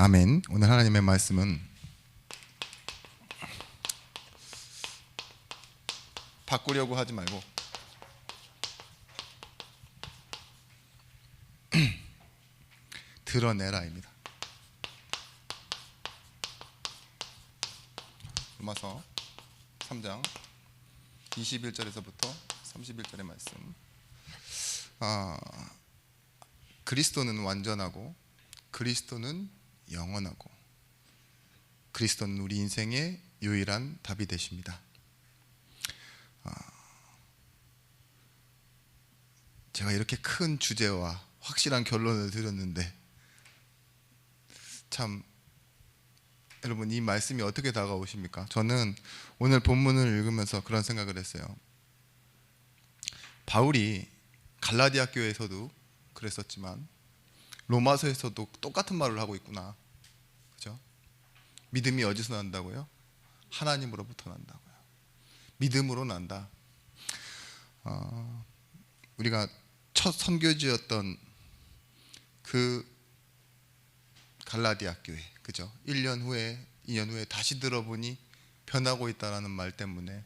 아멘. 오늘 하나님의 말씀은 바꾸려고 하지 말고 드러내라입니다. 로마서 3장 21절에서부터 31절의 말씀. 그리스도는 완전하고 그리스도는 영원하고 그리스도는 우리 인생의 유일한 답이 되십니다. 제가 이렇게 큰 주제와 확실한 결론을 드렸는데 참 여러분, 이 말씀이 어떻게 다가오십니까? 저는 오늘 본문을 읽으면서 그런 생각을 했어요. 바울이 갈라디아 교회에서도 그랬었지만 로마서에서도 똑같은 말을 하고 있구나. 그죠? 믿음이 어디서 난다고요? 하나님으로부터 난다고요. 믿음으로 난다. 우리가 첫 선교지였던 그 갈라디아 교회, 그죠? 1년 후에 2년 후에 다시 들어보니 변하고 있다라는 말 때문에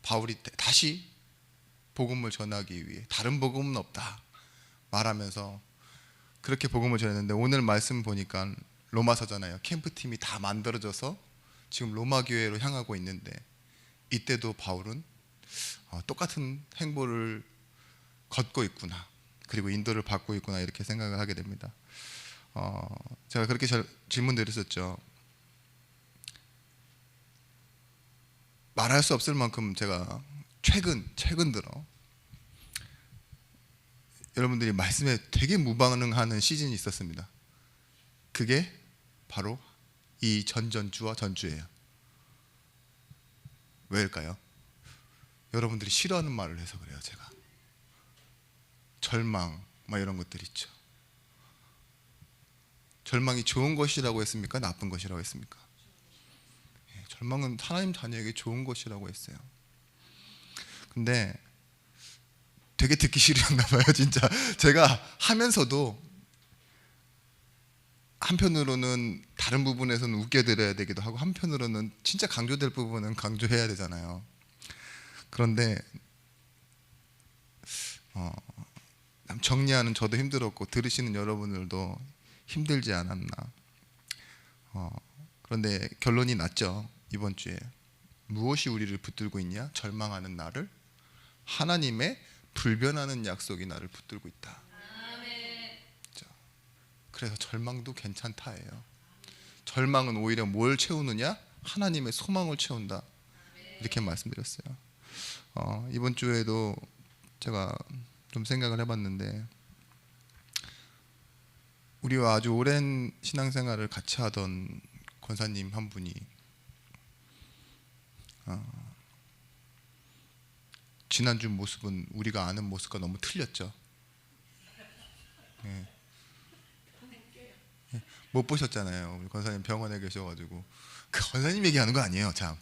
바울이 다시 복음을 전하기 위해 다른 복음은 없다 말하면서 그렇게 복음을 전했는데, 오늘 말씀 보니까 로마서잖아요. 캠프팀이 다 만들어져서 지금 로마 교회로 향하고 있는데 이때도 바울은 똑같은 행보를 걷고 있구나, 그리고 인도를 받고 있구나, 이렇게 생각을 하게 됩니다. 제가 그렇게 질문 드렸었죠. 말할 수 없을 만큼 제가 최근 들어 여러분들이 말씀에 되게 무반응하는 시즌이 있었습니다. 그게 바로 이 전전주와 전주예요. 왜일까요? 여러분들이 싫어하는 말을 해서 그래요. 제가 절망 막 이런 것들 있죠. 절망이 좋은 것이라고 했습니까? 나쁜 것이라고 했습니까? 절망은 하나님 자녀에게 좋은 것이라고 했어요. 근데 되게 듣기 싫었나 봐요. 진짜 제가 하면서도 한편으로는 다른 부분에서는 웃겨드려야 되기도 하고 한편으로는 진짜 강조될 부분은 강조해야 되잖아요. 그런데 정리하는 저도 힘들었고 들으시는 여러분들도 힘들지 않았나. 그런데 결론이 났죠. 이번 주에 무엇이 우리를 붙들고 있냐? 절망하는 나를, 하나님의 불변하는 약속이 나를 붙들고 있다. 그래서 절망도 괜찮다예요. 절망은 오히려 뭘 채우느냐? 하나님의 소망을 채운다. 이렇게 말씀드렸어요. 이번 주에도 제가 좀 생각을 해봤는데, 우리와 아주 오랜 신앙생활을 같이 하던 권사님 한 분이 지난주 모습은 우리가 아는 모습과 너무 틀렸죠. 못 보셨잖아요. 우리 권사님 병원에 계셔가지고. 그 권사님 얘기하는 거 아니에요, 참.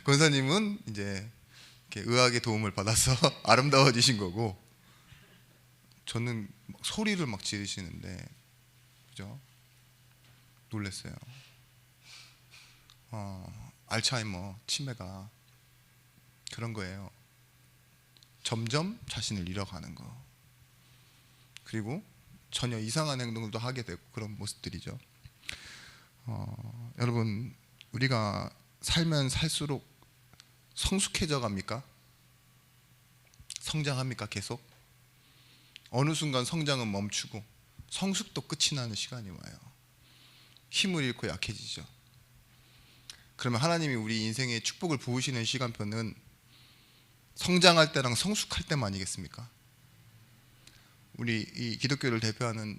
권사님은 이제 이렇게 의학의 도움을 받아서 아름다워지신 거고, 저는 소리를 막 지르시는데, 그죠? 놀랐어요. 알츠하이머 치매가 그런 거예요. 점점 자신을 잃어가는 거. 그리고 전혀 이상한 행동도 하게 되고 그런 모습들이죠. 여러분, 우리가 살면 살수록 성숙해져 갑니까? 성장합니까? 계속? 어느 순간 성장은 멈추고 성숙도 끝이 나는 시간이 와요. 힘을 잃고 약해지죠. 그러면 하나님이 우리 인생에 축복을 부으시는 시간표는 성장할 때랑 성숙할 때만 아니겠습니까? 우리 이 기독교를 대표하는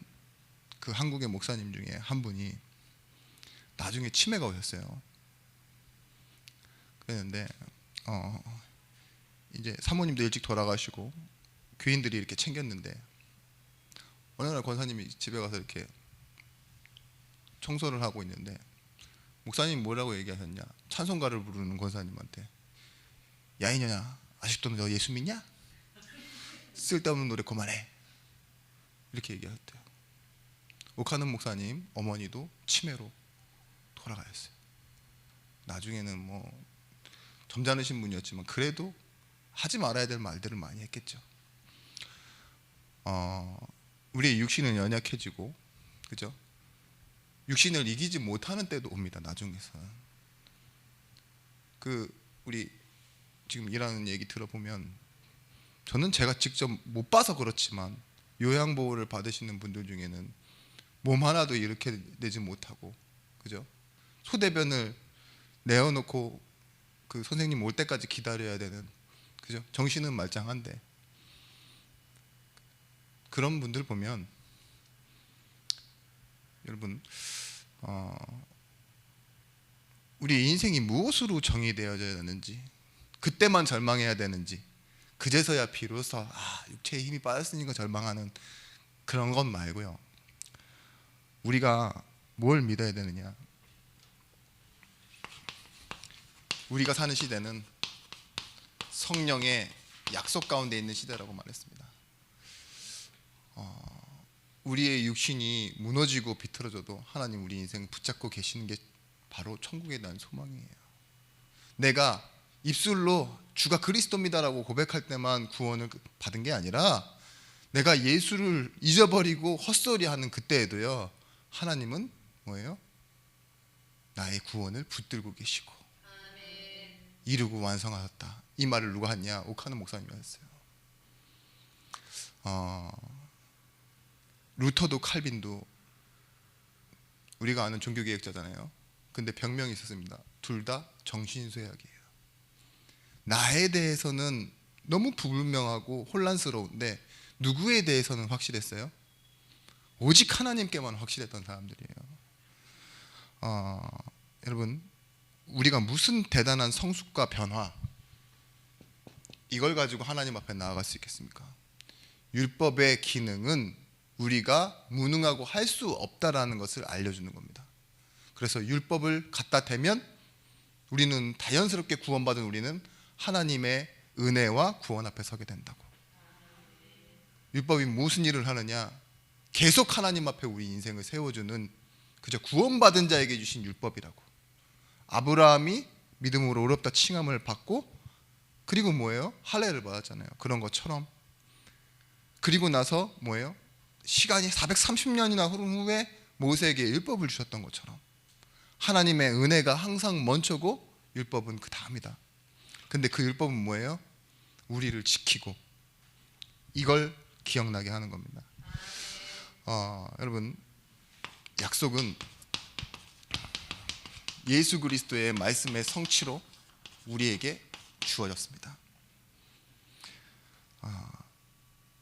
그 한국의 목사님 중에 한 분이 나중에 치매가 오셨어요. 그랬는데 이제 사모님도 일찍 돌아가시고 교인들이 이렇게 챙겼는데, 어느 날 권사님이 집에 가서 이렇게 청소를 하고 있는데 목사님이 뭐라고 얘기하셨냐? 찬송가를 부르는 권사님한테, 야 이년아, 아직도 너 예수 믿냐? 쓸데없는 노래 그만해. 이렇게 얘기하셨대요. 오카는 목사님 어머니도 치매로 돌아가셨어요. 나중에는 뭐 점잖으신 분이었지만 그래도 하지 말아야 될 말들을 많이 했겠죠. 우리의 육신은 연약해지고, 그죠? 육신을 이기지 못하는 때도 옵니다. 나중에서는. 우리 지금 일하는 얘기 들어보면, 저는 제가 직접 못 봐서 그렇지만 요양보호를 받으시는 분들 중에는 몸 하나도 이렇게 내지 못하고, 그죠? 소대변을 내어놓고 그 선생님 올 때까지 기다려야 되는, 그죠? 정신은 말짱한데 그런 분들 보면 여러분, 우리 인생이 무엇으로 정의되어져야 되는지, 그때만 절망해야 되는지, 그제서야 비로소 육체의 힘이 빠졌으니까 절망하는 그런 것 말고요. 우리가 뭘 믿어야 되느냐? 우리가 사는 시대는 성령의 약속 가운데 있는 시대라고 말했습니다. 우리의 육신이 무너지고 비틀어져도 하나님 우리 인생 붙잡고 계시는 게 바로 천국에 대한 소망이에요. 내가 입술로 주가 그리스도입니다라고 고백할 때만 구원을 받은 게 아니라, 내가 예수를 잊어버리고 헛소리하는 그때에도요, 하나님은 뭐예요? 나의 구원을 붙들고 계시고 이루고 완성하셨다. 이 말을 누가 했냐? 오카는 목사님이 했어요. 루터도 칼빈도 우리가 아는 종교개혁자잖아요. 근데 병명이 있었습니다. 둘 다 정신쇠약이에요. 나에 대해서는 너무 불분명하고 혼란스러운데 누구에 대해서는 확실했어요? 오직 하나님께만 확실했던 사람들이에요. 여러분, 우리가 무슨 대단한 성숙과 변화, 이걸 가지고 하나님 앞에 나아갈 수 있겠습니까? 율법의 기능은 우리가 무능하고 할 수 없다라는 것을 알려주는 겁니다. 그래서 율법을 갖다 대면 우리는 자연스럽게 구원받은 우리는 하나님의 은혜와 구원 앞에 서게 된다고. 율법이 무슨 일을 하느냐? 계속 하나님 앞에 우리 인생을 세워주는, 그저 구원받은 자에게 주신 율법이라고. 아브라함이 믿음으로 어렵다 칭함을 받고, 그리고 뭐예요? 할례를 받았잖아요. 그런 것처럼. 그리고 나서 뭐예요? 시간이 430년이나 흐른 후에 모세에게 율법을 주셨던 것처럼 하나님의 은혜가 항상 먼저고 율법은 그 다음이다. 근데 그 율법은 뭐예요? 우리를 지키고, 이걸 기억나게 하는 겁니다. 여러분, 약속은 예수 그리스도의 말씀의 성취로 우리에게 주어졌습니다.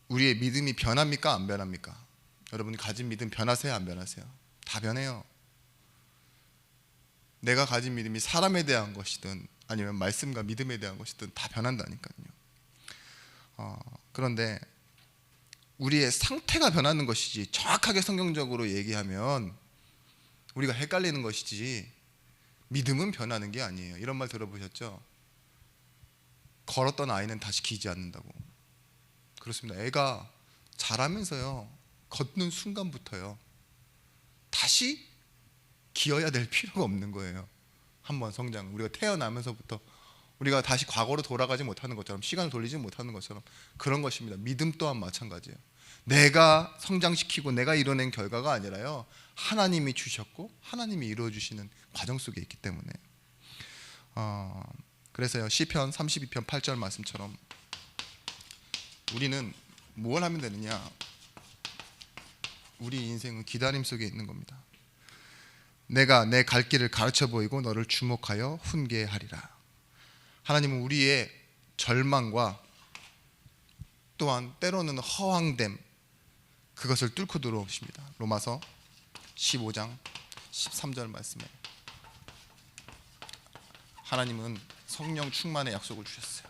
우리의 믿음이 변합니까? 안 변합니까? 여러분이 가진 믿음 변하세요? 안 변하세요? 다 변해요. 내가 가진 믿음이 사람에 대한 것이든 아니면 말씀과 믿음에 대한 것이든 다 변한다니까요. 그런데 우리의 상태가 변하는 것이지, 정확하게 성경적으로 얘기하면 우리가 헷갈리는 것이지, 믿음은 변하는 게 아니에요. 이런 말 들어보셨죠? 걸었던 아이는 다시 기지 않는다고. 그렇습니다. 애가 자라면서요, 걷는 순간부터요, 다시 기어야 될 필요가 없는 거예요. 한번 성장, 우리가 태어나면서부터 우리가 다시 과거로 돌아가지 못하는 것처럼, 시간을 돌리지 못하는 것처럼 그런 것입니다. 믿음 또한 마찬가지예요. 내가 성장시키고 내가 이뤄낸 결과가 아니라요, 하나님이 주셨고 하나님이 이루어주시는 과정 속에 있기 때문에. 그래서요, 시편 32편 8절 말씀처럼 우리는 뭘 하면 되느냐? 우리 인생은 기다림 속에 있는 겁니다. 내가 내 갈 길을 가르쳐 보이고 너를 주목하여 훈계하리라. 하나님은 우리의 절망과 또한 때로는 허황됨, 그것을 뚫고 들어오십니다. 로마서 15장 13절 말씀에 하나님은 성령 충만의 약속을 주셨어요.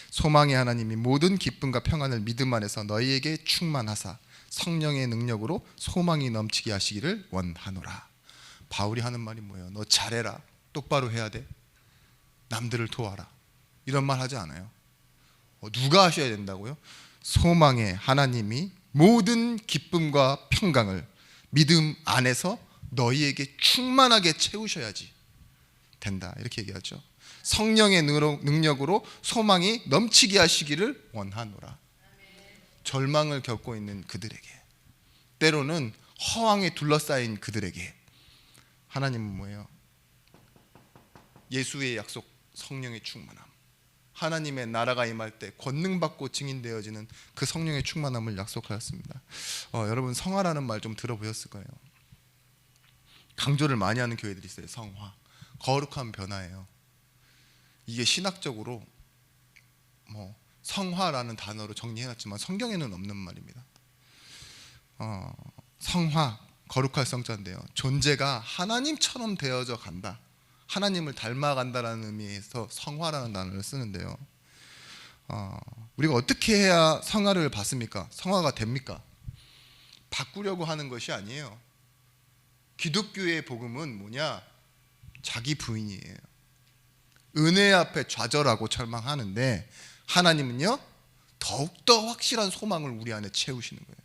소망의 하나님이 모든 기쁨과 평안을 믿음 안에서 너희에게 충만하사 성령의 능력으로 소망이 넘치게 하시기를 원하노라. 바울이 하는 말이 뭐예요? 너 잘해라, 똑바로 해야 돼, 남들을 도와라, 이런 말 하지 않아요. 누가 하셔야 된다고요? 소망의 하나님이 모든 기쁨과 평강을 믿음 안에서 너희에게 충만하게 채우셔야지 된다. 이렇게 얘기하죠. 성령의 능력으로 소망이 넘치게 하시기를 원하노라. 절망을 겪고 있는 그들에게, 때로는 허황에 둘러싸인 그들에게 하나님은 뭐예요? 예수의 약속, 성령의 충만함, 하나님의 나라가 임할 때 권능받고 증인되어지는 그 성령의 충만함을 약속하였습니다. 여러분, 성화라는 말 좀 들어보셨을 거예요. 강조를 많이 하는 교회들이 있어요. 성화, 거룩한 변화예요. 이게 신학적으로 성화라는 단어로 정리해놨지만 성경에는 없는 말입니다. 성화, 거룩할 성자인데요, 존재가 하나님처럼 되어져 간다, 하나님을 닮아간다라는 의미에서 성화라는 단어를 쓰는데요, 우리가 어떻게 해야 성화를 받습니까? 성화가 됩니까? 바꾸려고 하는 것이 아니에요. 기독교의 복음은 뭐냐? 자기 부인이에요. 은혜 앞에 좌절하고 절망하는데 하나님은요, 더욱더 확실한 소망을 우리 안에 채우시는 거예요.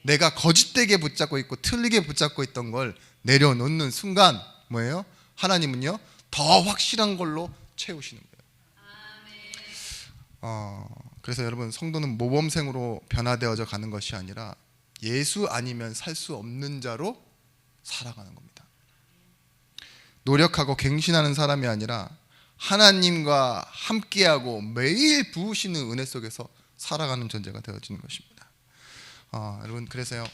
내가 거짓되게 붙잡고 있고 틀리게 붙잡고 있던 걸 내려놓는 순간 뭐예요? 하나님은요, 더 확실한 걸로 채우시는 거예요. 그래서 여러분, 성도는 모범생으로 변화되어져 가는 것이 아니라 예수 아니면 살 수 없는 자로 살아가는 겁니다. 노력하고 갱신하는 사람이 아니라 하나님과 함께하고 매일 부으시는 은혜 속에서 살아가는 존재가 되어지는 것입니다. 여러분, 그래서요,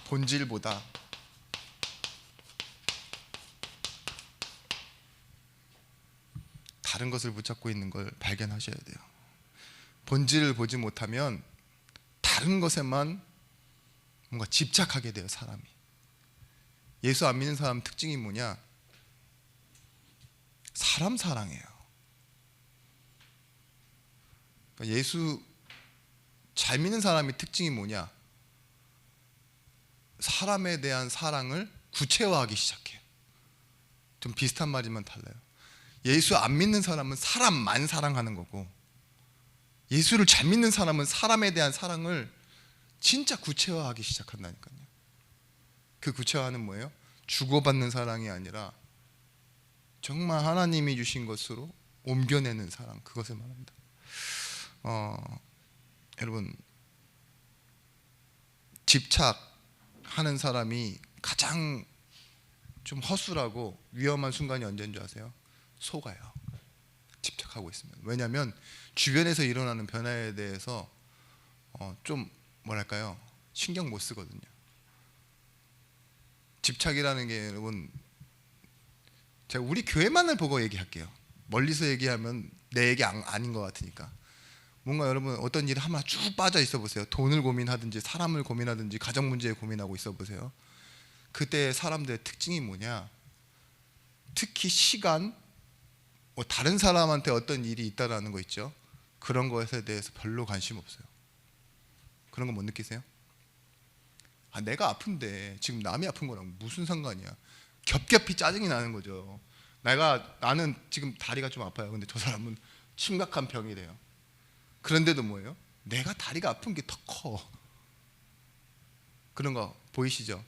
본질보다 다른 것을 붙잡고 있는 걸 발견하셔야 돼요. 본질을 보지 못하면 다른 것에만 뭔가 집착하게 돼요, 사람이. 예수 안 믿는 사람 특징이 뭐냐? 사람 사랑해요. 그러니까 예수 잘 믿는 사람의 특징이 뭐냐? 사람에 대한 사랑을 구체화하기 시작해요. 좀 비슷한 말이면 달라요. 예수 안 믿는 사람은 사람만 사랑하는 거고, 예수를 잘 믿는 사람은 사람에 대한 사랑을 진짜 구체화하기 시작한다니까요. 그 구체화는 뭐예요? 주고받는 사랑이 아니라 정말 하나님이 주신 것으로 옮겨내는 사랑, 그것을 말합니다. 여러분, 집착하는 사람이 가장 좀 허술하고 위험한 순간이 언제인 줄 아세요? 속아요. 집착하고 있으면. 왜냐하면 주변에서 일어나는 변화에 대해서 좀 뭐랄까요? 신경 못 쓰거든요. 집착이라는 게, 여러분, 제가 우리 교회만을 보고 얘기할게요. 멀리서 얘기하면 내 얘기 아닌 것 같으니까. 뭔가 여러분, 어떤 일에 한번 쭉 빠져 있어 보세요. 돈을 고민하든지 사람을 고민하든지 가정 문제에 고민하고 있어 보세요. 그때 사람들의 특징이 뭐냐? 특히 시간, 다른 사람한테 어떤 일이 있다라는 거 있죠. 그런 것에 대해서 별로 관심 없어요. 그런 거 못 느끼세요? 내가 아픈데 지금 남이 아픈 거랑 무슨 상관이야? 겹겹이 짜증이 나는 거죠. 나는 지금 다리가 좀 아파요. 근데 저 사람은 심각한 병이래요. 그런데도 뭐예요? 내가 다리가 아픈 게 더 커. 그런 거 보이시죠?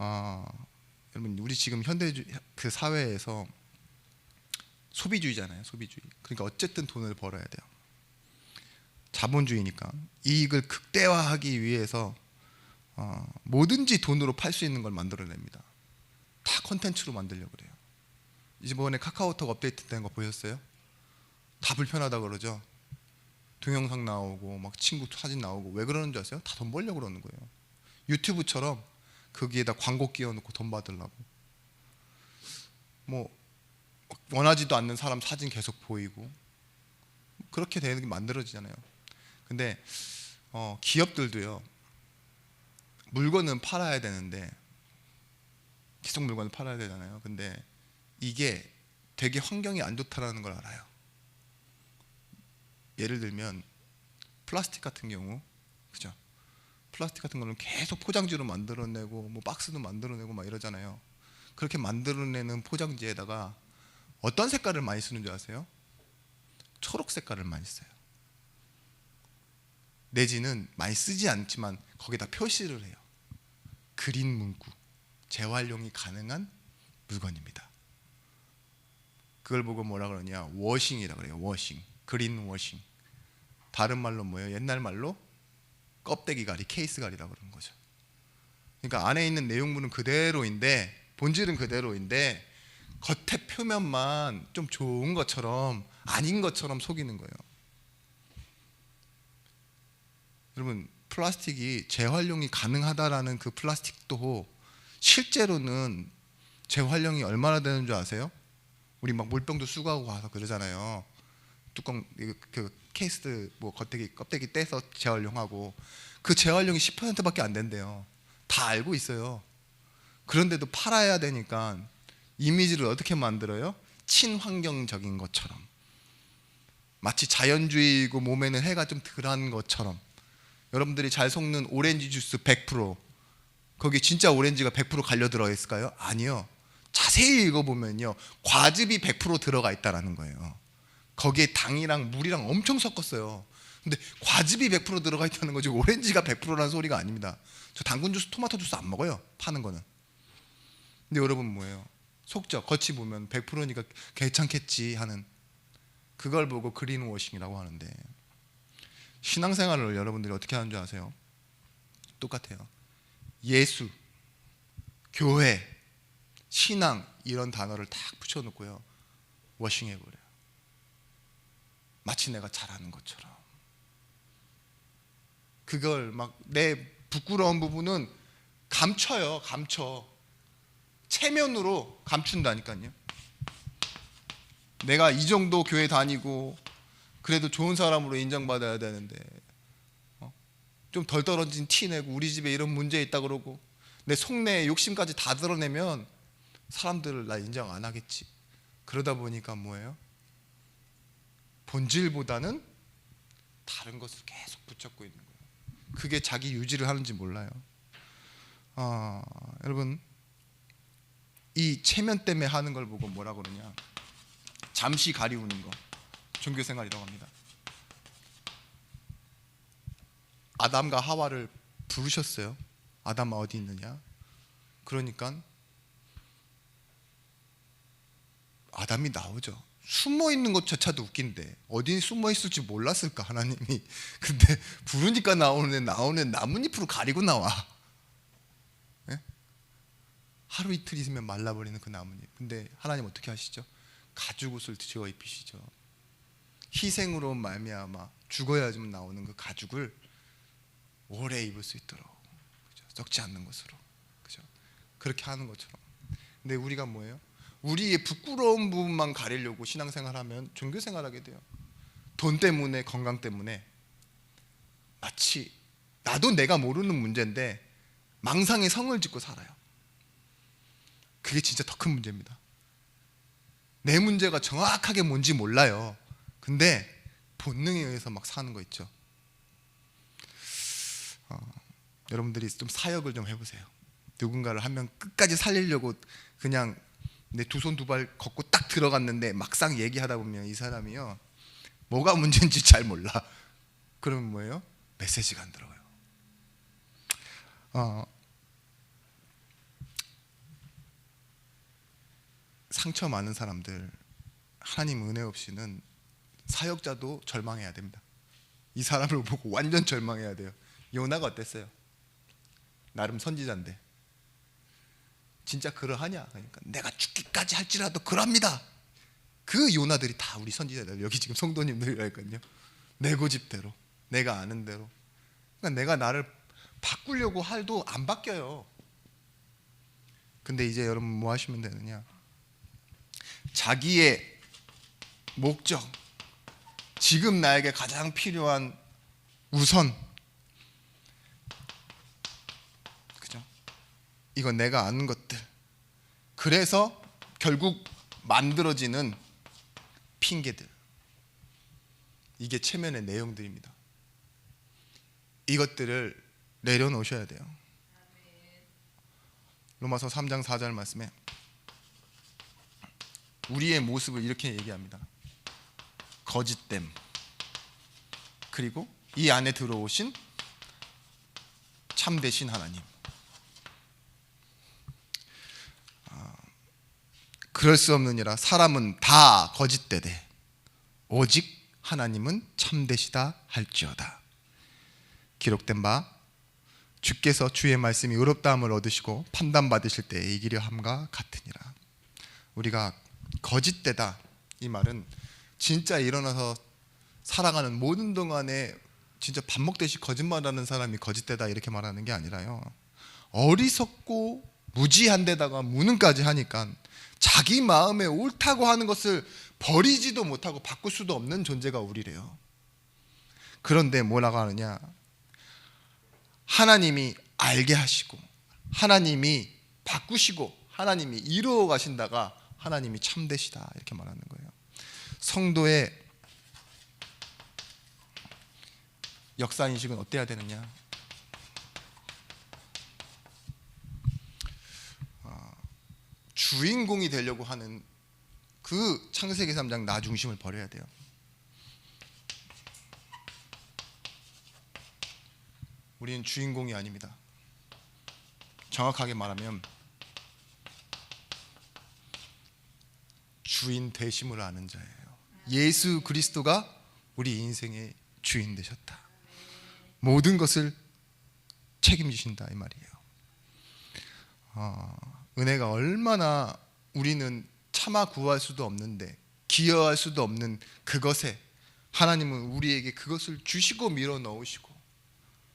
여러분, 우리 지금 현대주의 그 사회에서 소비주의잖아요. 소비주의. 그러니까 어쨌든 돈을 벌어야 돼요. 자본주의니까 이익을 극대화하기 위해서 뭐든지 돈으로 팔 수 있는 걸 만들어냅니다. 다 콘텐츠로 만들려고 그래요. 이번에 카카오톡 업데이트 된 거 보셨어요? 다 불편하다 그러죠. 동영상 나오고 막 친구 사진 나오고. 왜 그러는 줄 아세요? 다 돈 벌려고 그러는 거예요. 유튜브처럼 거기에다 광고 끼워놓고 돈 받으려고. 원하지도 않는 사람 사진 계속 보이고, 그렇게 되는 게 만들어지잖아요. 근데 기업들도요, 물건은 팔아야 되는데, 계속 물건을 팔아야 되잖아요. 근데 이게 되게 환경이 안 좋다라는 걸 알아요. 예를 들면 플라스틱 같은 경우, 그죠? 플라스틱 같은 거는 계속 포장지로 만들어내고 박스도 만들어내고 막 이러잖아요. 그렇게 만들어내는 포장지에다가 어떤 색깔을 많이 쓰는 줄 아세요? 초록 색깔을 많이 써요. 내지는 많이 쓰지 않지만 거기다 표시를 해요. 그린 문구, 재활용이 가능한 물건입니다. 그걸 보고 뭐라 그러냐, 워싱이라 그래요. 워싱, 그린 워싱. 다른 말로 뭐예요? 옛날 말로 껍데기 가리, 케이스 가리라고 그러는 거죠. 그러니까 안에 있는 내용물은 그대로인데, 본질은 그대로인데 겉에 표면만 좀 좋은 것처럼 아닌 것처럼 속이는 거예요. 여러분, 플라스틱이 재활용이 가능하다라는 그 플라스틱도 실제로는 재활용이 얼마나 되는 줄 아세요? 우리 막 물병도 수거하고 와서 그러잖아요. 뚜껑 그 케이스 뭐 껍데기 떼서 재활용하고, 그 재활용이 10%밖에 안 된대요. 다 알고 있어요. 그런데도 팔아야 되니까 이미지를 어떻게 만들어요? 친환경적인 것처럼, 마치 자연주의고 몸에는 해가 좀 덜한 것처럼. 여러분들이 잘 속는 오렌지 주스 100%, 거기 진짜 오렌지가 100% 갈려 들어 있을까요? 아니요. 자세히 읽어보면요, 과즙이 100% 들어가 있다라는 거예요. 거기에 당이랑 물이랑 엄청 섞었어요. 근데 과즙이 100% 들어가 있다는 거지 오렌지가 100%라는 소리가 아닙니다. 저 당근 주스, 토마토 주스 안 먹어요, 파는 거는. 근데 여러분 뭐예요? 속죠. 겉이 보면 100%니까 괜찮겠지 하는, 그걸 보고 그린워싱이라고 하는데, 신앙생활을 여러분들이 어떻게 하는 줄 아세요? 똑같아요. 예수, 교회, 신앙 이런 단어를 딱 붙여놓고요, 워싱해버려요. 마치 내가 잘하는 것처럼. 그걸 막 내 부끄러운 부분은 감춰요. 감춰. 체면으로 감춘다니까요. 내가 이 정도 교회 다니고 그래도 좋은 사람으로 인정받아야 되는데 좀 덜 떨어진 티 내고 우리 집에 이런 문제 있다 그러고 내 속내 욕심까지 다 드러내면 사람들 나 인정 안 하겠지. 그러다 보니까 뭐예요? 본질보다는 다른 것을 계속 붙잡고 있는 거예요. 그게 자기 유지를 하는지 몰라요. 여러분, 이 체면 때문에 하는 걸 보고 뭐라 그러냐, 잠시 가리우는 거, 종교생활이라고 합니다. 아담과 하와를 부르셨어요. 아담아 어디 있느냐? 그러니까 아담이 나오죠. 숨어 있는 것조차도 웃긴데 어디 숨어 있을지 몰랐을까 하나님이. 근데 부르니까 나오는 나뭇잎으로 가리고 나와. 네? 하루 이틀 있으면 말라버리는 그 나뭇잎. 근데 하나님 어떻게 하시죠? 가죽옷을 지어 입히시죠. 희생으로 말미암아 죽어야지만 나오는 그 가죽을 오래 입을 수 있도록, 그죠? 썩지 않는 것으로, 그죠? 그렇게 하는 것처럼. 근데 우리가 뭐예요? 우리의 부끄러운 부분만 가리려고 신앙생활하면 종교생활하게 돼요. 돈 때문에, 건강 때문에 마치 나도 내가 모르는 문제인데 망상의 성을 짓고 살아요. 그게 진짜 더 큰 문제입니다. 내 문제가 정확하게 뭔지 몰라요. 근데 본능에 의해서 막 사는 거 있죠. 여러분들이 좀 사역을 좀 해보세요. 누군가를 한 명 끝까지 살리려고 그냥 내 두 손 두 발 걷고 딱 들어갔는데 막상 얘기하다 보면 이 사람이요, 뭐가 문제인지 잘 몰라. 그러면 뭐예요? 메시지가 안 들어가요. 상처 많은 사람들, 하나님 은혜 없이는 사역자도 절망해야 됩니다. 이 사람을 보고 완전 절망해야 돼요. 요나가 어땠어요? 나름 선지자인데 진짜 그러하냐? 그러니까 내가 죽기까지 할지라도 그럽니다. 그 요나들이 다 우리 선지자들, 여기 지금 성도님들이라니까요. 내 고집대로, 내가 아는 대로. 그러니까 내가 나를 바꾸려고 해도 안 바뀌어요. 근데 이제 여러분 뭐 하시면 되느냐? 자기의 목적, 지금 나에게 가장 필요한 우선, 그죠? 이건 내가 아는 것들. 그래서 결국 만들어지는 핑계들, 이게 체면의 내용들입니다. 이것들을 내려놓으셔야 돼요. 로마서 3장 4절 말씀에 우리의 모습을 이렇게 얘기합니다. 거짓됨, 그리고 이 안에 들어오신 참되신 하나님. 그럴 수 없느니라. 사람은 다 거짓되되 오직 하나님은 참되시다 할지어다. 기록된 바 주께서 주의 말씀이 의롭다함을 얻으시고 판단받으실 때에 이기려 함과 같으니라. 우리가 거짓되다, 이 말은 진짜 일어나서 살아가는 모든 동안에 진짜 밥 먹듯이 거짓말하는 사람이 거짓되다 이렇게 말하는 게 아니라요, 어리석고 무지한 데다가 무능까지 하니까 자기 마음에 옳다고 하는 것을 버리지도 못하고 바꿀 수도 없는 존재가 우리래요. 그런데 뭐라고 하느냐, 하나님이 알게 하시고 하나님이 바꾸시고 하나님이 이루어 가신다가 하나님이 참되시다 이렇게 말하는 거예요. 성도의 역사인식은 어때야 되느냐, 주인공이 되려고 하는 그 창세기 3장 나 중심을 버려야 돼요. 우리는 주인공이 아닙니다. 정확하게 말하면 주인 되심을 아는 자예요. 예수 그리스도가 우리 인생의 주인 되셨다. 모든 것을 책임지신다 이 말이에요. 은혜가 얼마나 우리는 차마 구할 수도 없는데 기여할 수도 없는 그것에 하나님은 우리에게 그것을 주시고 밀어 넣으시고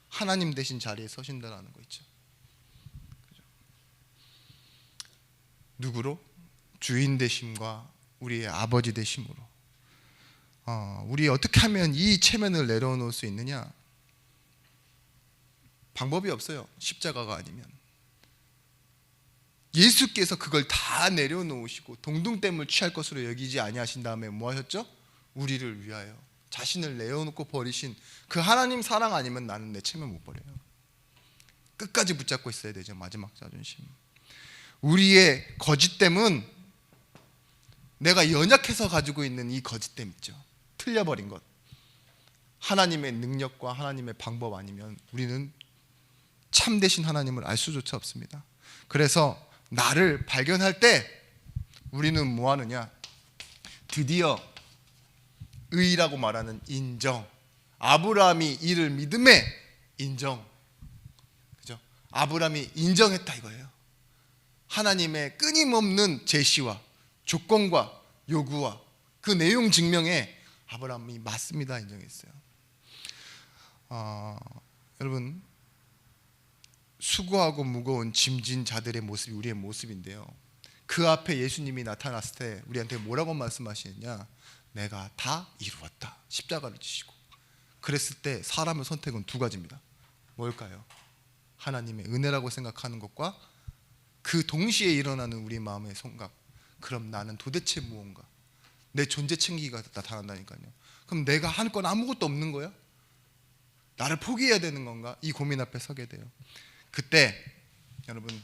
하나님 되신 자리에 서신다라는 거 있죠. 그죠? 누구로? 주인 되심과 우리의 아버지 되심으로. 우리 어떻게 하면 이 체면을 내려놓을 수 있느냐? 방법이 없어요. 십자가가 아니면. 예수께서 그걸 다 내려놓으시고 동등됨을 취할 것으로 여기지 아니하신 다음에 뭐 하셨죠? 우리를 위하여 자신을 내어놓고 버리신 그 하나님 사랑 아니면 나는 내 체면 못 버려요. 끝까지 붙잡고 있어야 되죠. 마지막 자존심. 우리의 거짓됨은 내가 연약해서 가지고 있는 이 거짓됨 있죠. 틀려버린 것. 하나님의 능력과 하나님의 방법 아니면 우리는 참되신 하나님을 알 수조차 없습니다. 그래서 나를 발견할 때 우리는 뭐 하느냐? 드디어 의라고 말하는 인정. 아브라함이 이를 믿음에 인정. 그죠? 아브라함이 인정했다 이거예요. 하나님의 끊임없는 제시와 조건과 요구와 그 내용 증명에 아브라함이 맞습니다 인정했어요. 여러분, 수고하고 무거운 짐진 자들의 모습이 우리의 모습인데요, 그 앞에 예수님이 나타났을 때 우리한테 뭐라고 말씀하시느냐? 내가 다 이루었다. 십자가를 지시고. 그랬을 때 사람의 선택은 두 가지입니다. 뭘까요? 하나님의 은혜라고 생각하는 것과 그 동시에 일어나는 우리 마음의 생각. 그럼 나는 도대체 무언가? 내 존재 챙기기가 나타난다니까요. 그럼 내가 할 건 아무것도 없는 거야? 나를 포기해야 되는 건가? 이 고민 앞에 서게 돼요. 그때 여러분,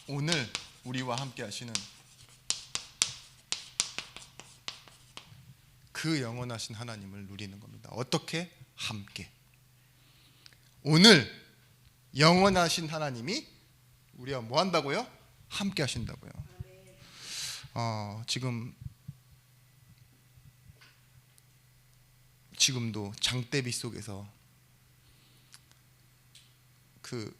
오늘 우리와 함께 하시는 그 영원하신 하나님을 누리는 겁니다. 어떻게? 함께. 오늘 영원하신 하나님이 우리와 뭐 한다고요? 함께 하신다고요. 지금도 장대비 속에서 그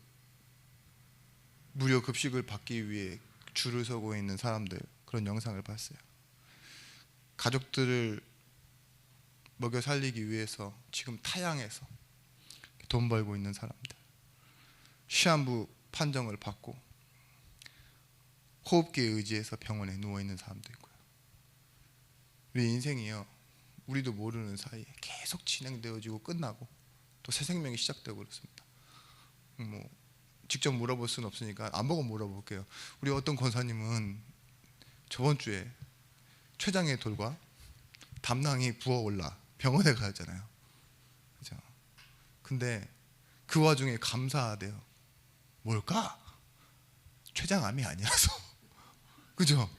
무료 급식을 받기 위해 줄을 서고 있는 사람들, 그런 영상을 봤어요. 가족들을 먹여 살리기 위해서 지금 타양에서 돈 벌고 있는 사람들, 시한부 판정을 받고 호흡기에 의지해서 병원에 누워 있는 사람도 있고요. 우리 인생이요, 우리도 모르는 사이에 계속 진행되어지고 끝나고 또 새 생명이 시작되고 그렇습니다. 뭐 직접 물어볼 수는 없으니까 안 보고 물어볼게요. 우리 어떤 권사님은 저번 주에 췌장의 돌과 담낭이 부어올라 병원에 가잖아요. 그죠? 근데 그 와중에 감사하대요. 뭘까? 췌장암이 아니라서. 그죠?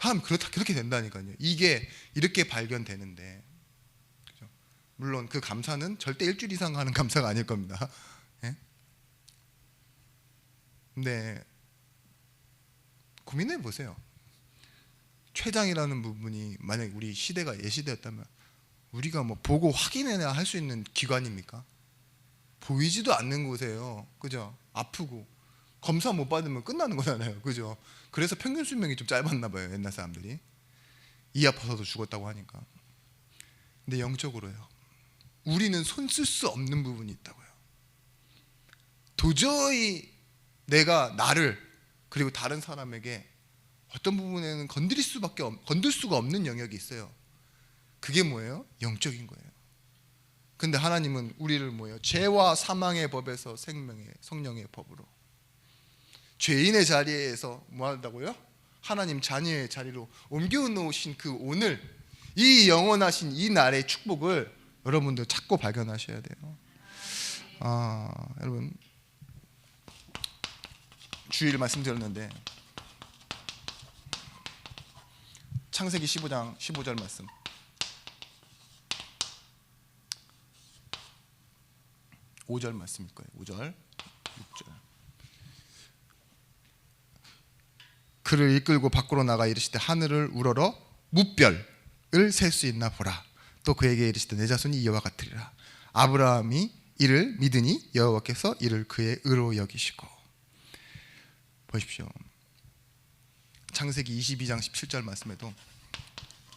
사람 그렇게 된다니까요. 이게 이렇게 발견되는데 물론 그 감사는 절대 일주일 이상 하는 감사가 아닐 겁니다. 예? 근데 고민해 보세요. 췌장이라는 부분이 만약 우리 시대가 예시대였다면 우리가 뭐 보고 확인해야 할 수 있는 기관입니까? 보이지도 않는 곳에요. 그죠? 아프고 검사 못 받으면 끝나는 거잖아요. 그죠? 그래서 평균 수명이 좀 짧았나 봐요. 옛날 사람들이. 이 아파서도 죽었다고 하니까. 근데 영적으로요. 우리는 손 쓸 수 없는 부분이 있다고요. 도저히 내가 나를 그리고 다른 사람에게 어떤 부분에는 건들 수가 없는 영역이 있어요. 그게 뭐예요? 영적인 거예요. 근데 하나님은 우리를 뭐예요? 죄와 사망의 법에서 생명의 성령의 법으로 죄인의 자리에서 뭐 한다고요? 하나님 자녀의 자리로 옮겨 놓으신 그 오늘 이 영원하신 이 날의 축복을 여러분들 찾고 발견하셔야 돼요. 여러분 주일 말씀드렸는데 창세기 15장 15절 말씀. 5절 말씀일 거예요. 5절, 6절. 그를 이끌고 밖으로 나가 이르시되 하늘을 우러러 무별을 셀 수 있나 보라. 또 그에게 이르시되 내 자손이 이와 같으리라. 아브라함이 이를 믿으니 여호와께서 이를 그의 의로 여기시고. 보십시오. 창세기 22장 17절 말씀에도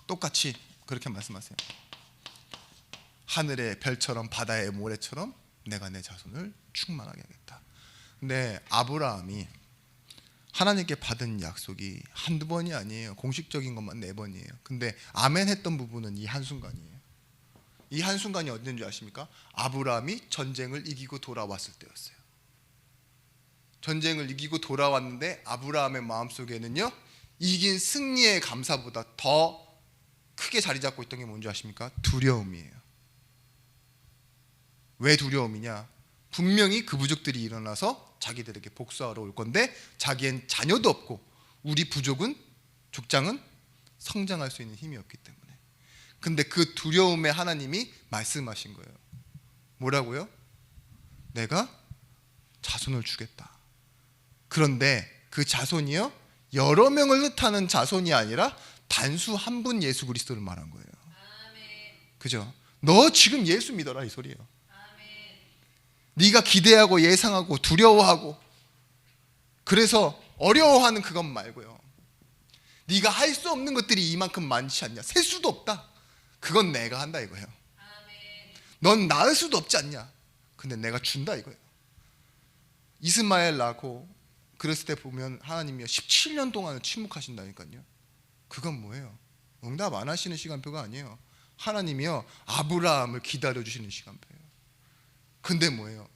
똑같이 그렇게 말씀하세요. 하늘의 별처럼 바다의 모래처럼 내가 내 자손을 충만하게 하겠다. 근데 아브라함이 하나님께 받은 약속이 한두 번이 아니에요. 공식적인 것만 4번이에요. 근데 아멘 했던 부분은 이 한순간이에요. 이 한순간이 어딘지 아십니까? 아브라함이 전쟁을 이기고 돌아왔을 때였어요. 전쟁을 이기고 돌아왔는데 아브라함의 마음속에는요, 이긴 승리의 감사보다 더 크게 자리 잡고 있던 게 뭔지 아십니까? 두려움이에요. 왜 두려움이냐? 분명히 그 부족들이 일어나서 자기들에게 복수하러 올 건데 자기엔 자녀도 없고 우리 부족은 족장은 성장할 수 있는 힘이 없기 때문에. 근데 그 두려움에 하나님이 말씀하신 거예요. 뭐라고요? 내가 자손을 주겠다. 그런데 그 자손이요, 여러 명을 뜻하는 자손이 아니라 단수 한 분 예수 그리스도를 말한 거예요. 그죠? 너 지금 예수 믿어라 이 소리예요. 네가 기대하고 예상하고 두려워하고 그래서 어려워하는 그것 말고요, 네가 할 수 없는 것들이 이만큼 많지 않냐? 셀 수도 없다. 그건 내가 한다 이거예요. 넌 낳을 수도 없지 않냐? 근데 내가 준다 이거예요. 이스마엘 낳고 그랬을 때 보면 하나님이 17년 동안 침묵하신다니까요. 그건 뭐예요? 응답 안 하시는 시간표가 아니에요. 하나님이요, 아브라함을 기다려주시는 시간표예요. 근데 뭐예요?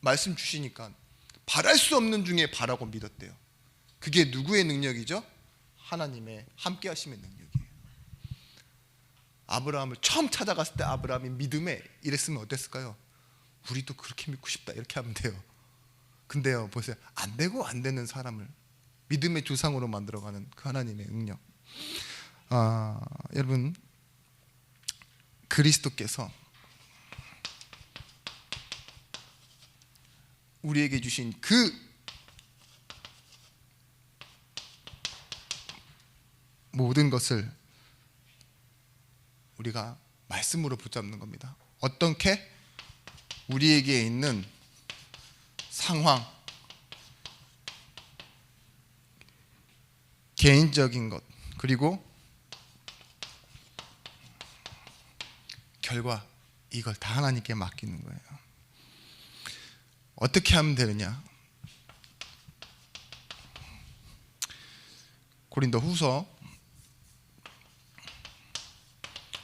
말씀 주시니까 바랄 수 없는 중에 바라고 믿었대요. 그게 누구의 능력이죠? 하나님의 함께 하심의 능력이에요. 아브라함을 처음 찾아갔을 때 아브라함이 믿음에 이랬으면 어땠을까요? 우리도 그렇게 믿고 싶다 이렇게 하면 돼요. 근데요, 보세요. 안 되고 안 되는 사람을 믿음의 조상으로 만들어가는 그 하나님의 능력. 여러분, 그리스도께서 우리에게 주신 그 모든 것을 우리가 말씀으로 붙잡는 겁니다. 어떻게? 우리에게 있는 상황, 개인적인 것, 그리고 결과, 이걸 다 하나님께 맡기는 거예요. 어떻게 하면 되느냐? 고린도 후서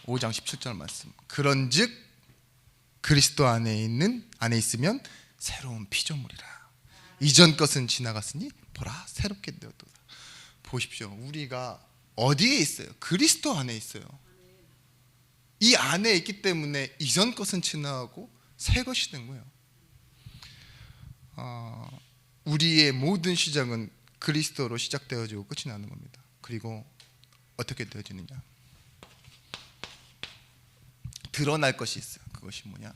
5장 17절 말씀. 그런즉 그리스도 안에 있으면 새로운 피조물이라. 이전 것은 지나갔으니 보라 새롭게 되었도다. 보십시오. 우리가 어디에 있어요? 그리스도 안에 있어요. 이 안에 있기 때문에 이전 것은 지나가고 새 것이 된 거예요. 우리의 모든 시작은 그리스도로 시작되어지고 끝이 나는 겁니다. 그리고 어떻게 되어지느냐? 드러날 것이 있어요. 그것이 뭐냐?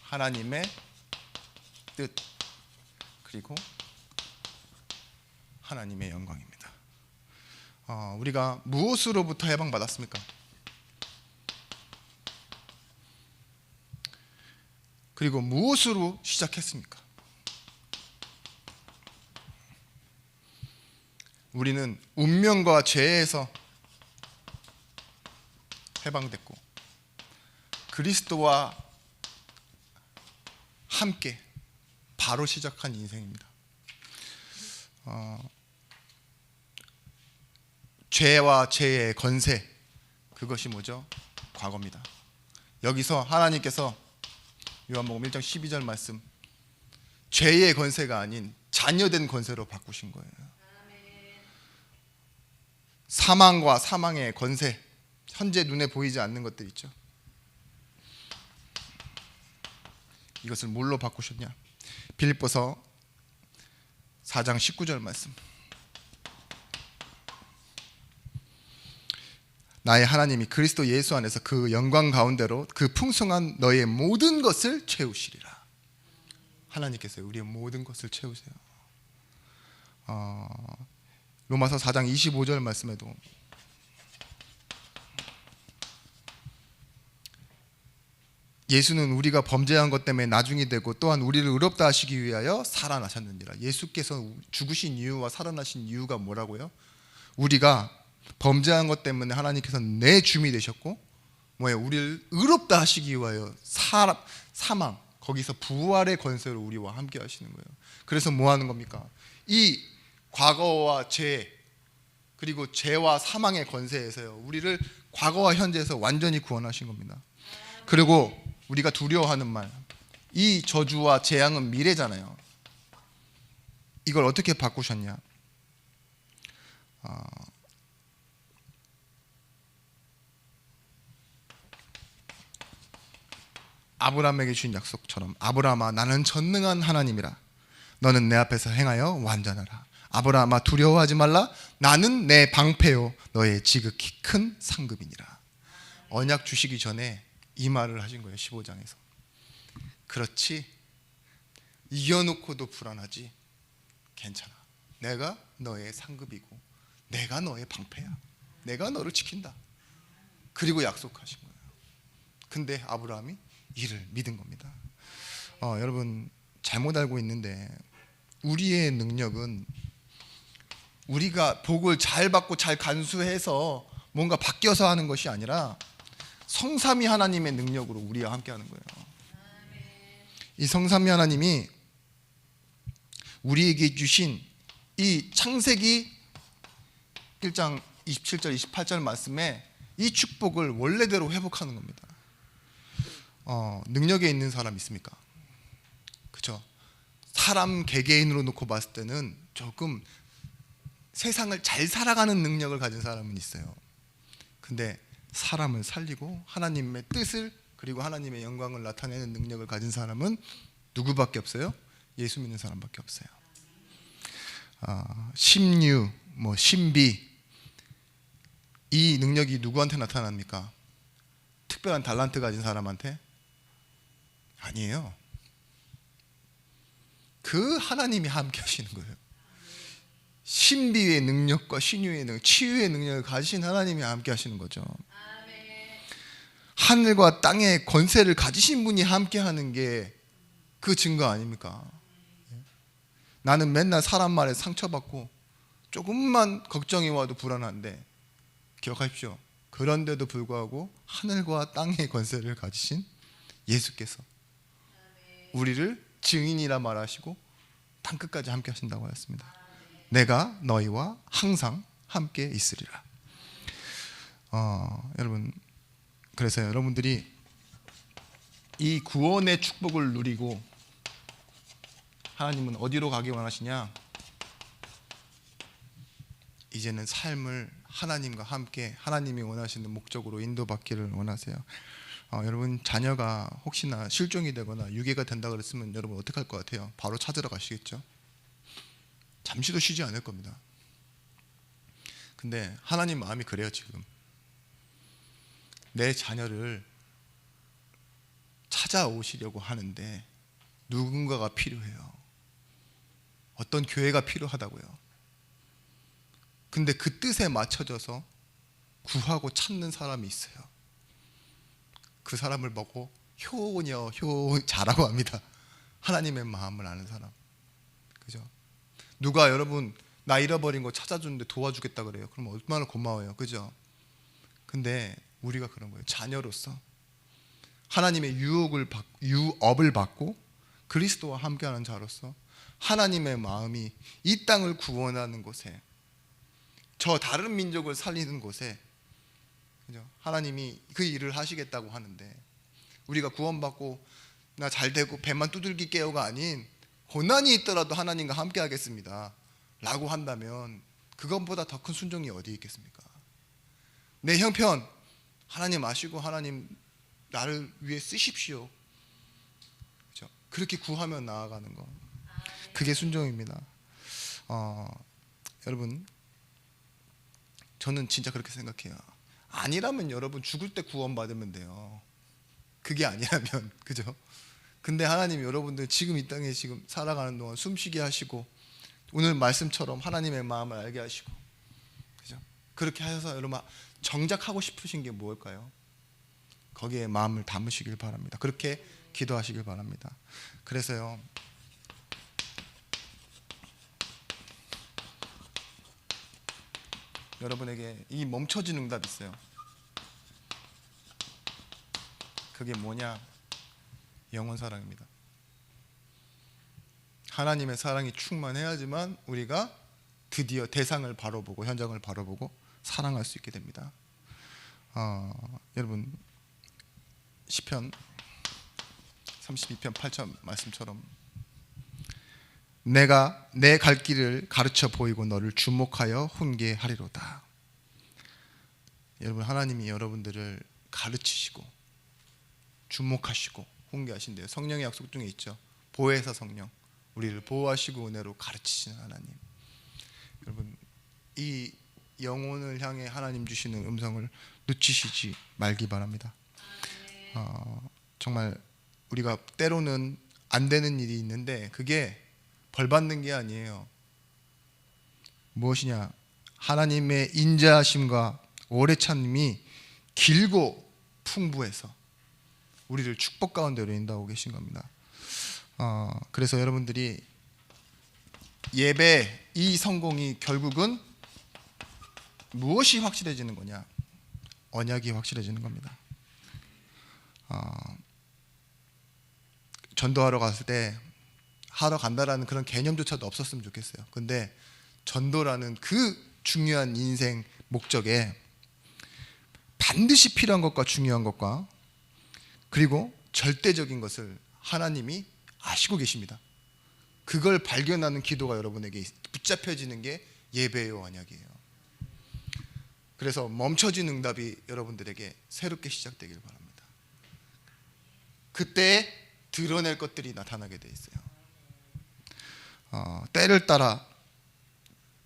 하나님의 뜻 그리고 하나님의 영광입니다. 우리가 무엇으로부터 해방받았습니까? 그리고 무엇으로 시작했습니까? 우리는 운명과 죄에서 해방됐고 그리스도와 함께 바로 시작한 인생입니다. 죄와 죄의 권세, 그것이 뭐죠? 과거입니다. 여기서 하나님께서 요한복음 1장 12절 말씀, 죄의 권세가 아닌 자녀된 권세로 바꾸신 거예요. 사망과 사망의 권세, 현재 눈에 보이지 않는 것들 있죠. 이것을 뭘로 바꾸셨냐? 빌립보서 4장 19절 말씀. 나의 하나님이 그리스도 예수 안에서 그 영광 가운데로 그 풍성한 너의 모든 것을 채우시리라. 하나님께서 우리의 모든 것을 채우세요. 로마서 4장 25절 말씀에도 예수는 우리가 범죄한 것 때문에 나중이 되고 또한 우리를 의롭다 하시기 위하여 살아나셨느니라. 예수께서 죽으신 이유와 살아나신 이유가 뭐라고요? 우리가 범죄한 것 때문에 하나님께서 내 주미 되셨고 뭐예요? 우리를 의롭다 하시기 위하여 사망, 거기서 부활의 권세로 우리와 함께 하시는 거예요. 그래서 뭐 하는 겁니까? 이 과거와 죄 그리고 죄와 사망의 권세에서요, 우리를 과거와 현재에서 완전히 구원하신 겁니다. 그리고 우리가 두려워하는 말, 이 저주와 재앙은 미래잖아요. 이걸 어떻게 바꾸셨냐? 아브라함에게 주신 약속처럼, 아브라함아 나는 전능한 하나님이라, 너는 내 앞에서 행하여 완전하라. 아브라함아 두려워하지 말라, 나는 내 방패요 너의 지극히 큰 상급이니라. 언약 주시기 전에 이 말을 하신 거예요. 15장에서. 그렇지, 이겨놓고도 불안하지, 괜찮아. 내가 너의 상급이고 내가 너의 방패야. 내가 너를 지킨다. 그리고 약속하신 거예요. 근데 아브라함이 이를 믿은 겁니다. 여러분 잘못 알고 있는데, 우리의 능력은 우리가 복을 잘 받고 잘 간수해서 뭔가 바뀌어서 하는 것이 아니라 성삼위 하나님의 능력으로 우리와 함께 하는 거예요. 이 성삼위 하나님이 우리에게 주신 이 창세기 1장 27절 28절 말씀에 이 축복을 원래대로 회복하는 겁니다. 능력에 있는 사람 있습니까? 그렇죠? 사람 개개인으로 놓고 봤을 때는 조금 세상을 잘 살아가는 능력을 가진 사람은 있어요. 근데 사람을 살리고 하나님의 뜻을 그리고 하나님의 영광을 나타내는 능력을 가진 사람은 누구밖에 없어요? 예수 믿는 사람밖에 없어요. 심유, 신비, 이 능력이 누구한테 나타납니까? 특별한 달란트 가진 사람한테? 아니에요. 그 하나님이 함께 하시는 거예요. 신비의 능력과 신유의 능력, 치유의 능력을 가지신 하나님이 함께 하시는 거죠. 하늘과 땅의 권세를 가지신 분이 함께 하는 게 그 증거 아닙니까? 나는 맨날 사람 말에 상처받고 조금만 걱정이 와도 불안한데, 기억하십시오. 그런데도 불구하고 하늘과 땅의 권세를 가지신 예수께서 우리를 증인이라 말하시고 땅끝까지 함께 하신다고 하였습니다. 내가 너희와 항상 함께 있으리라. 여러분, 그래서 여러분들이 이 구원의 축복을 누리고 하나님은 어디로 가기 원하시냐? 이제는 삶을 하나님과 함께 하나님이 원하시는 목적으로 인도받기를 원하세요. 여러분 자녀가 혹시나 실종이 되거나 유괴가 된다 그랬으면 여러분 어떻게 할 것 같아요? 바로 찾으러 가시겠죠? 잠시도 쉬지 않을 겁니다. 근데 하나님 마음이 그래요. 지금 내 자녀를 찾아오시려고 하는데 누군가가 필요해요. 어떤 교회가 필요하다고요. 근데 그 뜻에 맞춰져서 구하고 찾는 사람이 있어요. 그 사람을 보고 효녀 자라고 합니다. 하나님의 마음을 아는 사람. 그죠? 누가 여러분 나 잃어버린 거 찾아주는데 도와주겠다 그래요. 그럼 얼마나 고마워요. 그죠? 근데 우리가 그런 거예요. 자녀로서 하나님의 유업을 받고 그리스도와 함께하는 자로서 하나님의 마음이 이 땅을 구원하는 곳에, 저 다른 민족을 살리는 곳에, 그죠? 하나님이 그 일을 하시겠다고 하는데, 우리가 구원받고 나 잘되고 배만 두들기 깨요가 아닌 고난이 있더라도 하나님과 함께 하겠습니다 라고 한다면 그것보다 더 큰 순종이 어디 있겠습니까? 내 형편 하나님 아시고 하나님 나를 위해 쓰십시오. 그렇죠? 그렇게 구하며 나아가는 거, 그게 순종입니다. 여러분, 저는 진짜 그렇게 생각해요. 아니라면 여러분 죽을 때 구원받으면 돼요. 그게 아니라면. 그죠? 근데 하나님이 여러분들 지금 이 땅에 지금 살아가는 동안 숨쉬게 하시고 오늘 말씀처럼 하나님의 마음을 알게 하시고, 그죠? 그렇게 하셔서 여러분 정작 하고 싶으신 게 무엇일까요? 거기에 마음을 담으시길 바랍니다. 그렇게 기도하시길 바랍니다. 그래서요, 여러분에게 이 멈춰진 응답이 있어요. 그게 뭐냐? 영원 사랑입니다. 하나님의 사랑이 충만해야지만 우리가 드디어 대상을 바로 보고 현장을 바로 보고 사랑할 수 있게 됩니다. 여러분, 시편 32편 8절 말씀처럼 내가 내 갈 길을 가르쳐 보이고 너를 주목하여 훈계하리로다. 여러분, 하나님이 여러분들을 가르치시고 주목하시고 훈계하신대요. 성령의 약속 중에 있죠. 보혜사 성령, 우리를 보호하시고 은혜로 가르치시는 하나님. 여러분, 이 영혼을 향해 하나님 주시는 음성을 놓치시지 말기 바랍니다. 정말 우리가 때로는 안 되는 일이 있는데 그게 벌 받는 게 아니에요. 무엇이냐? 하나님의 인자하심과 오래 참음이 길고 풍부해서 우리를 축복 가운데로 인도하고 계신 겁니다. 그래서 여러분들이 예배 이 성공이 결국은 무엇이 확실해지는 거냐? 언약이 확실해지는 겁니다. 전도하러 갔을 때 하러 간다라는 그런 개념조차도 없었으면 좋겠어요. 근데 전도라는 그 중요한 인생 목적에 반드시 필요한 것과 중요한 것과 그리고 절대적인 것을 하나님이 아시고 계십니다. 그걸 발견하는 기도가 여러분에게 붙잡혀지는 게 예배의 언약이에요. 그래서 멈춰진 응답이 여러분들에게 새롭게 시작되길 바랍니다. 그때 드러낼 것들이 나타나게 돼 있어요. 때를 따라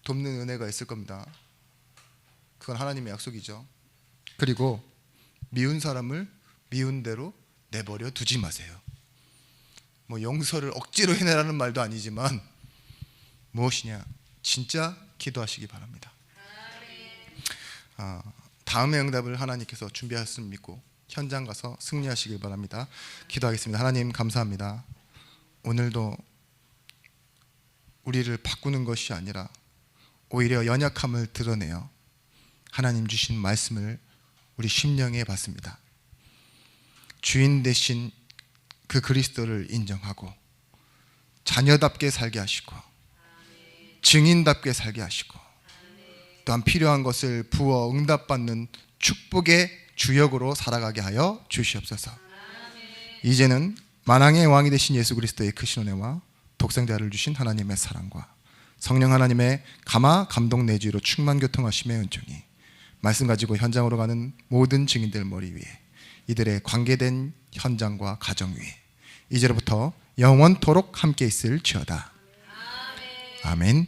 돕는 은혜가 있을 겁니다. 그건 하나님의 약속이죠. 그리고 미운 사람을 미운 대로 내버려 두지 마세요. 뭐 용서를 억지로 해내라는 말도 아니지만 무엇이냐? 진짜 기도하시기 바랍니다. 다음의 응답을 하나님께서 준비하셨음을 믿고 현장 가서 승리하시길 바랍니다. 기도하겠습니다. 하나님, 감사합니다. 오늘도 우리를 바꾸는 것이 아니라 오히려 연약함을 드러내어 하나님 주신 말씀을 우리 심령에 받습니다. 주인 되신 그 그리스도를 인정하고 자녀답게 살게 하시고 증인답게 살게 하시고 또한 필요한 것을 부어 응답받는 축복의 주역으로 살아가게 하여 주시옵소서. 이제는 만왕의 왕이 되신 예수 그리스도의 크신 은혜와 독생자를 주신 하나님의 사랑과 성령 하나님의 감화 감동 내주로 충만 교통하심의 은총이 말씀 가지고 현장으로 가는 모든 증인들 머리 위에, 이들의 관계된 현장과 가정 위에 이제로부터 영원토록 함께 있을지어다. 아멘.